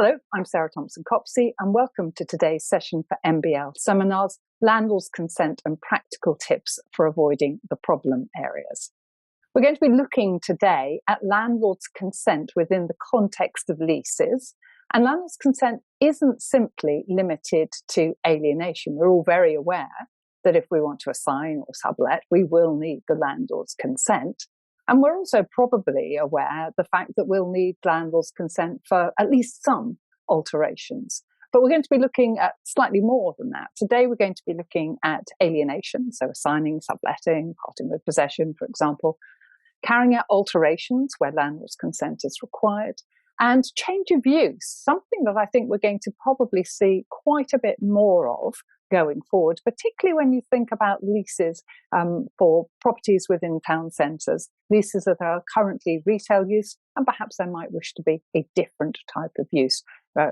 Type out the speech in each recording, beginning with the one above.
Hello, I'm Sarah Thompson-Copsey and welcome to today's session for MBL Seminars, Landlord's Consent and Practical Tips for Avoiding the Problem Areas. We're going to be looking today at landlord's consent within the context of leases. And landlord's consent isn't simply limited to alienation. We're all very aware that if we want to assign or sublet, we will need the landlord's consent. And we're also probably aware of the fact that we'll need landlord's consent for at least some alterations. But we're going to be looking at slightly more than that. Today, we're going to be looking at alienation, so assigning, subletting, parting with possession, for example, carrying out alterations where landlord's consent is required, and change of use, something that I think we're going to probably see quite a bit more of going forward, particularly when you think about leases for properties within town centres, leases that are currently retail use, and perhaps there might wish to be a different type of use,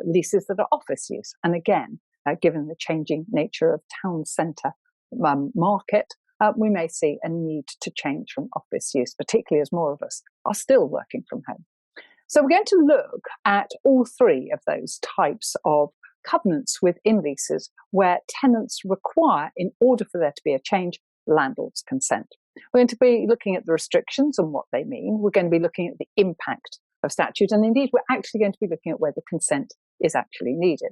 leases that are office use. And again, given the changing nature of town centre market, we may see a need to change from office use, particularly as more of us are still working from home. So we're going to look at all three of those types of covenants within leases where tenants require, in order for there to be a change, landlord's consent. We're going to be looking at the restrictions and what they mean. We're going to be looking at the impact of statute. And indeed, we're actually going to be looking at where the consent is actually needed.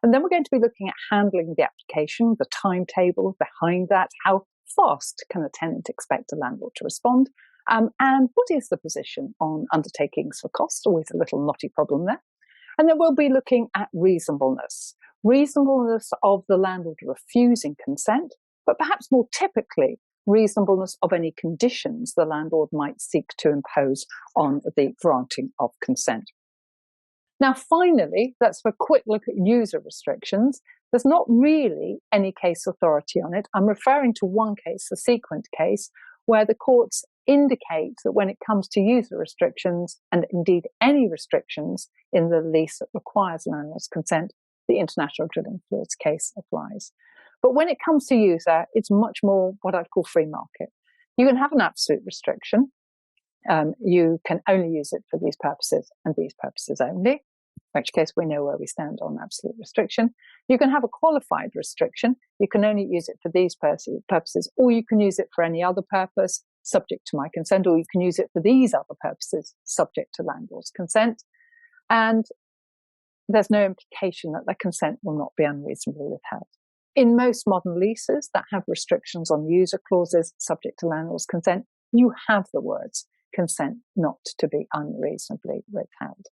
And then we're going to be looking at handling the application, the timetable behind that, how fast can a tenant expect a landlord to respond, and what is the position on undertakings for cost? Always a little knotty problem there. And then we'll be looking at reasonableness of the landlord refusing consent, but perhaps more typically, reasonableness of any conditions the landlord might seek to impose on the granting of consent. Now, finally, let's have a quick look at user restrictions. There's not really any case authority on it. I'm referring to one case, the Sequent case, where the courts indicate that when it comes to user restrictions, and indeed any restrictions in the lease that requires landlord's consent, the International Drilling Fluids case applies. But when it comes to user, it's much more what I'd call free market. You can have an absolute restriction. You can only use it for these purposes and these purposes only, in which case we know where we stand on absolute restriction. You can have a qualified restriction. You can only use it for these purposes, or you can use it for any other purpose, subject to my consent, or you can use it for these other purposes, subject to landlord's consent. And there's no implication that the consent will not be unreasonably withheld. In most modern leases that have restrictions on user clauses subject to landlord's consent, you have the words consent not to be unreasonably withheld.